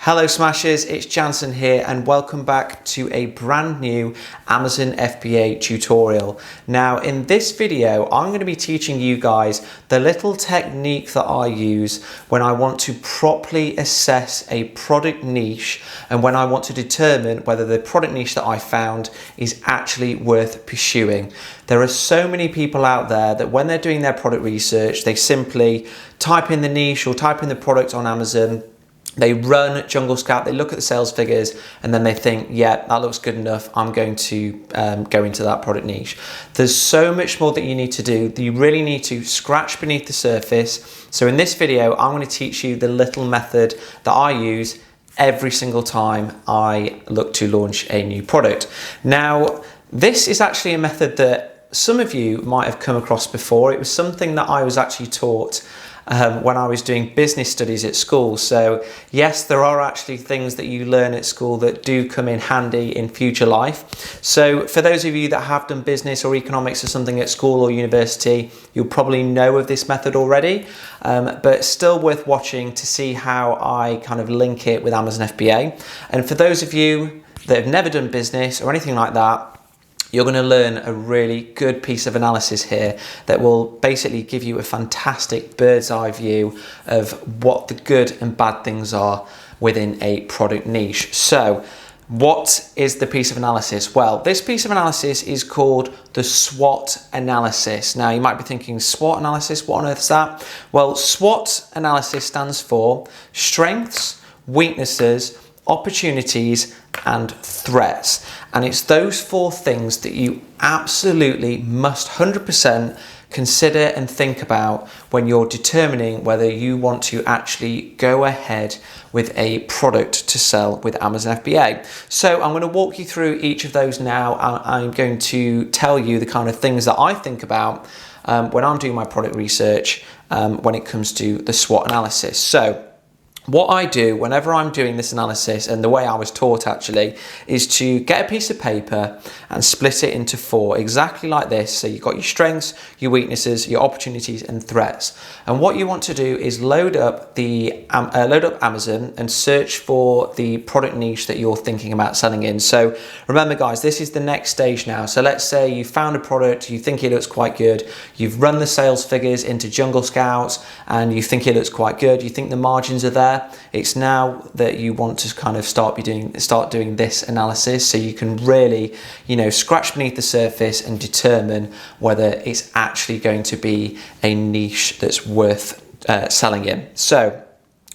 Hello Smashers, it's Jansen here and welcome back to a brand new Amazon FBA tutorial. Now in this video, I'm going to be teaching you guys the little technique that I use when I want to properly assess a product niche and when I want to determine whether the product niche that I found is actually worth pursuing. There are so many people out there that when they're doing their product research, they simply type in the niche or type in the product on Amazon. They run Jungle Scout, they look at the sales figures, and then they think, yeah, that looks good enough. I'm going to go into that product niche. There's so much more that you need to do. You really need to scratch beneath the surface. So in this video, I'm going to teach you the little method that I use every single time I look to launch a new product. Now, this is actually a method that some of you might have come across before. It was something that I was actually taught when I was doing business studies at school. So yes, there are actually things that you learn at school that do come in handy in future life. So for those of you that have done business or economics or something at school or university, you'll probably know of this method already, but still worth watching to see how I kind of link it with Amazon FBA. And for those of you that have never done business or anything like that, you're going to learn a really good piece of analysis here that will basically give you a fantastic bird's eye view of what the good and bad things are within a product niche. So what is the piece of analysis? Well, this piece of analysis is called the SWOT analysis. Now you might be thinking, SWOT analysis, what on earth is that? Well, SWOT analysis stands for strengths, weaknesses, opportunities and threats, and it's those four things that you absolutely must 100% consider and think about when you're determining whether you want to actually go ahead with a product to sell with Amazon FBA. So I'm going to walk you through each of those now. I'm going to tell you the kind of things that I think about when I'm doing my product research when it comes to the SWOT analysis. So what I do whenever I'm doing this analysis, and the way I was taught actually, is to get a piece of paper and split it into four, exactly like this. So you've got your strengths, your weaknesses, your opportunities and threats. And what you want to do is load up Amazon and search for the product niche that you're thinking about selling in. So remember guys, this is the next stage now. So let's say you found a product, you think it looks quite good, you've run the sales figures into Jungle Scouts and you think it looks quite good, you think the margins are there. It's now that you want to kind of start doing this analysis so you can really, scratch beneath the surface and determine whether it's actually going to be a niche that's worth selling in. So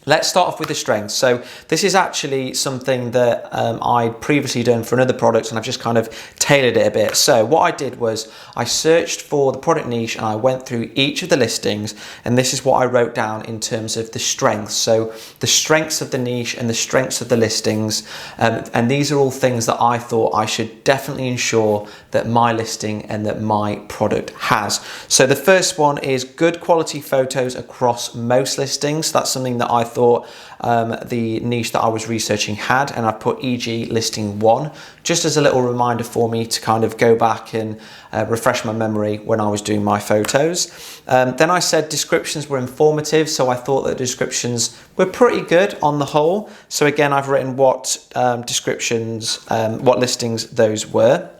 let's start off with the strengths. So this is actually something that I'd previously done for another product and I've just kind of tailored it a bit. So what I did was I searched for the product niche and I went through each of the listings, and this is what I wrote down in terms of the strengths. So the strengths of the niche and the strengths of the listings, and these are all things that I thought I should definitely ensure that my listing and that my product has. So the first one is good quality photos across most listings. So that's something that I thought the niche that I was researching had, and I put e.g. listing 1 just as a little reminder for me to kind of go back and refresh my memory when I was doing my photos. Then I said descriptions were informative, so I thought that descriptions were pretty good on the whole. So again, I've written what what listings those were.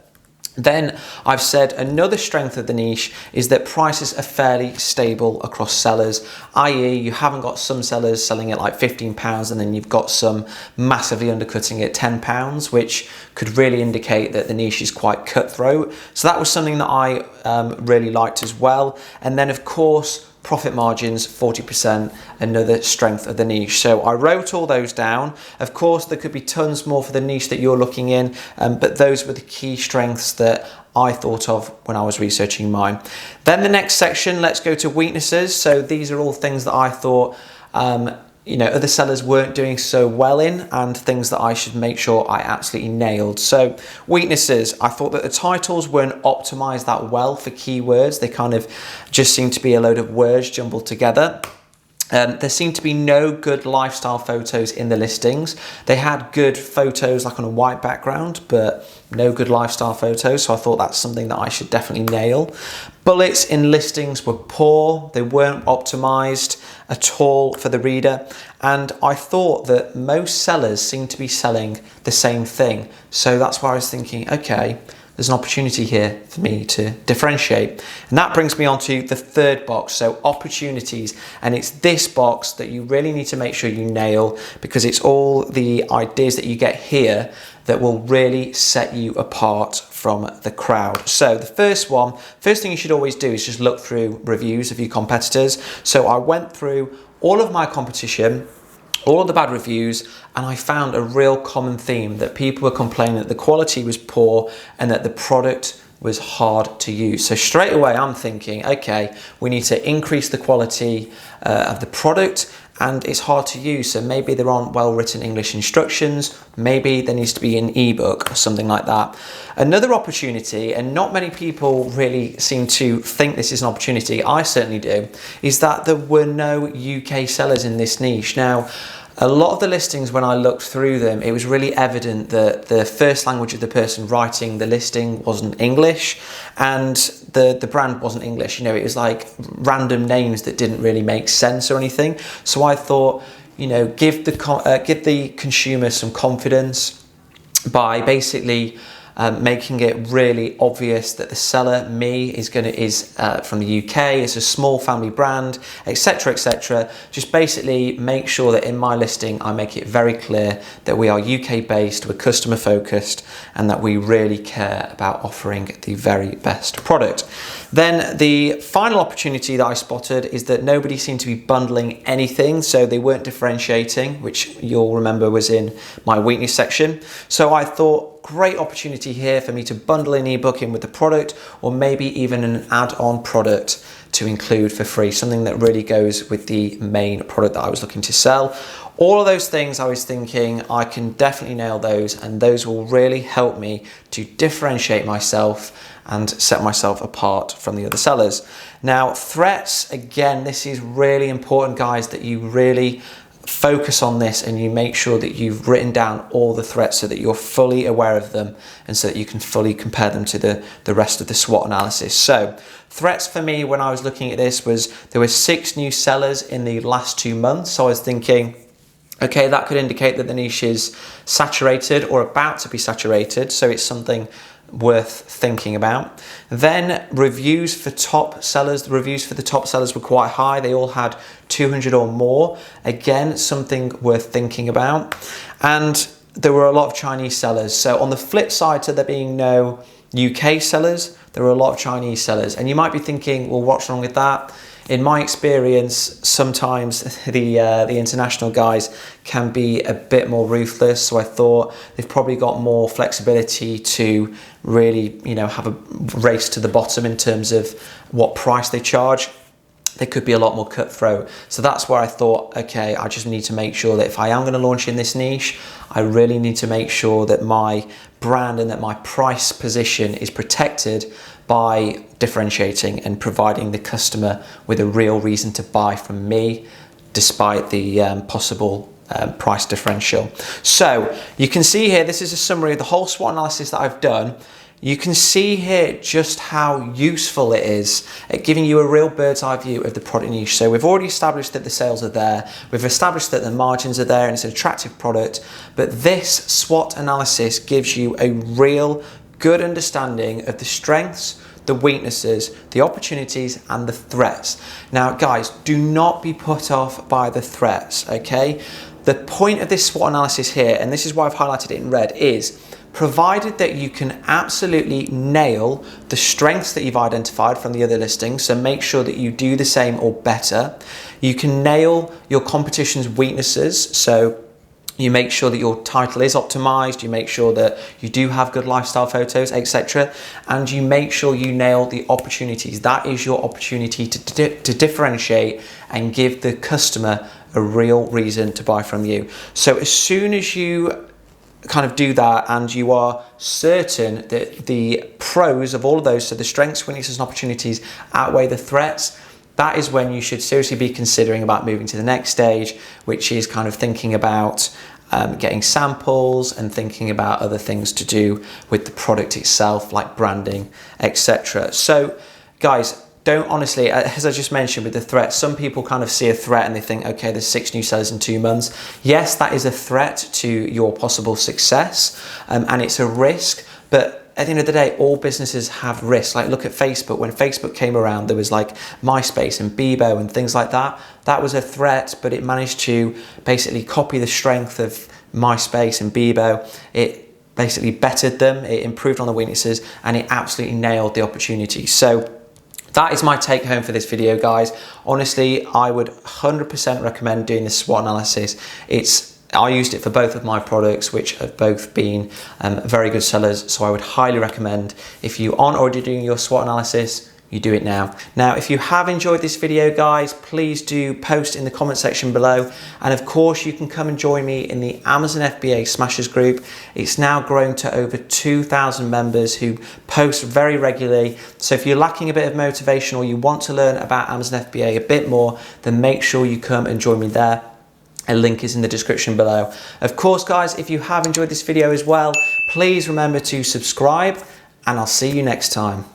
Then I've said another strength of the niche is that prices are fairly stable across sellers, i.e. you haven't got some sellers selling at like £15 and then you've got some massively undercutting at £10, which could really indicate that the niche is quite cutthroat. So that was something that I really liked as well. And then of course, profit margins, 40%, another strength of the niche. So I wrote all those down. Of course, there could be tons more for the niche that you're looking in, but those were the key strengths that I thought of when I was researching mine. Then the next section, let's go to weaknesses. So these are all things that I thought other sellers weren't doing so well in, and things that I should make sure I absolutely nailed. So weaknesses, I thought that the titles weren't optimized that well for keywords. They kind of just seemed to be a load of words jumbled together. There seemed to be no good lifestyle photos in the listings. They had good photos like on a white background, but no good lifestyle photos. So I thought that's something that I should definitely nail. Bullets in listings were poor. They weren't optimized at all for the reader. And I thought that most sellers seem to be selling the same thing. So that's why I was thinking, okay, there's an opportunity here for me to differentiate. And that brings me on to the third box, so opportunities. And it's this box that you really need to make sure you nail, because it's all the ideas that you get here that will really set you apart from the crowd. So the first thing you should always do is just look through reviews of your competitors. So I went through all of my competition, all of the bad reviews, and I found a real common theme that people were complaining that the quality was poor and that the product was hard to use. So straight away I'm thinking, okay, we need to increase the quality of the product, and it's hard to use. So maybe there aren't well-written English instructions, maybe there needs to be an ebook or something like that. Another opportunity, and not many people really seem to think this is an opportunity, I certainly do, is that there were no UK sellers in this niche. Now, a lot of the listings, when I looked through them, it was really evident that the first language of the person writing the listing wasn't English, and the brand wasn't English. You know, it was like random names that didn't really make sense or anything. So I thought, you know, give the consumer some confidence by basically making it really obvious that the seller, me, is from the UK, it's a small family brand, etc., etc. Just basically make sure that in my listing I make it very clear that we are UK based, we're customer focused, and that we really care about offering the very best product. Then the final opportunity that I spotted is that nobody seemed to be bundling anything, so they weren't differentiating, which you'll remember was in my weakness section. So I thought, great opportunity here for me to bundle an ebook in with the product, or maybe even an add-on product to include for free, something that really goes with the main product that I was looking to sell. All of those things I was thinking I can definitely nail those, and those will really help me to differentiate myself and set myself apart from the other sellers. Now, threats, again, this is really important, guys, that you really focus on this and you make sure that you've written down all the threats so that you're fully aware of them and so that you can fully compare them to the rest of the SWOT analysis. So threats for me when I was looking at this was there were 6 new sellers in the last 2 months. So I was thinking, okay, that could indicate that the niche is saturated or about to be saturated. So it's something worth thinking about. Then reviews for top sellers. The reviews for the top sellers were quite high. They all had 200 or more. Again, something worth thinking about. And there were a lot of Chinese sellers. So on the flip side to there being no UK sellers, there were a lot of Chinese sellers. And you might be thinking, well, what's wrong with that? In my experience, sometimes the international guys can be a bit more ruthless. So I thought they've probably got more flexibility to really, you know, have a race to the bottom in terms of what price they charge. They could be a lot more cutthroat. So that's where I thought, okay, I just need to make sure that if I am going to launch in this niche, I really need to make sure that my brand and that my price position is protected by differentiating and providing the customer with a real reason to buy from me, despite the possible price differential. So you can see here, this is a summary of the whole SWOT analysis that I've done. You can see here just how useful it is at giving you a real bird's eye view of the product niche. So we've already established that the sales are there. We've established that the margins are there and it's an attractive product. But this SWOT analysis gives you a real good understanding of the strengths, the weaknesses, the opportunities, and the threats. Now, guys, do not be put off by the threats, okay? The point of this SWOT analysis here, and this is why I've highlighted it in red, is provided that you can absolutely nail the strengths that you've identified from the other listings, so make sure that you do the same or better. You can nail your competition's weaknesses, so you make sure that your title is optimized, you make sure that you do have good lifestyle photos, etc. And you make sure you nail the opportunities. That is your opportunity to differentiate and give the customer a real reason to buy from you. So as soon as you kind of do that and you are certain that the pros of all of those, so the strengths, weaknesses and opportunities outweigh the threats, that is when you should seriously be considering about moving to the next stage, which is kind of thinking about getting samples and thinking about other things to do with the product itself, like branding, etc. So guys, don't honestly, as I just mentioned with the threat, some people kind of see a threat and they think, okay, there's 6 new sellers in 2 months. Yes, that is a threat to your possible success, and it's a risk, but at the end of the day, all businesses have risks. Like look at Facebook. When Facebook came around, there was like MySpace and Bebo and things like that. That was a threat, but it managed to basically copy the strength of MySpace and Bebo. It basically bettered them, it improved on the weaknesses, and it absolutely nailed the opportunity. So that is my take home for this video, guys. Honestly, I would 100% recommend doing the SWOT analysis. I used it for both of my products, which have both been very good sellers. So I would highly recommend, if you aren't already doing your SWOT analysis, you do it now. Now, if you have enjoyed this video, guys, please do post in the comment section below. And of course, you can come and join me in the Amazon FBA Smashers group. It's now grown to over 2,000 members who post very regularly. So if you're lacking a bit of motivation or you want to learn about Amazon FBA a bit more, then make sure you come and join me there. A link is in the description below. Of course, guys, if you have enjoyed this video as well, please remember to subscribe, and I'll see you next time.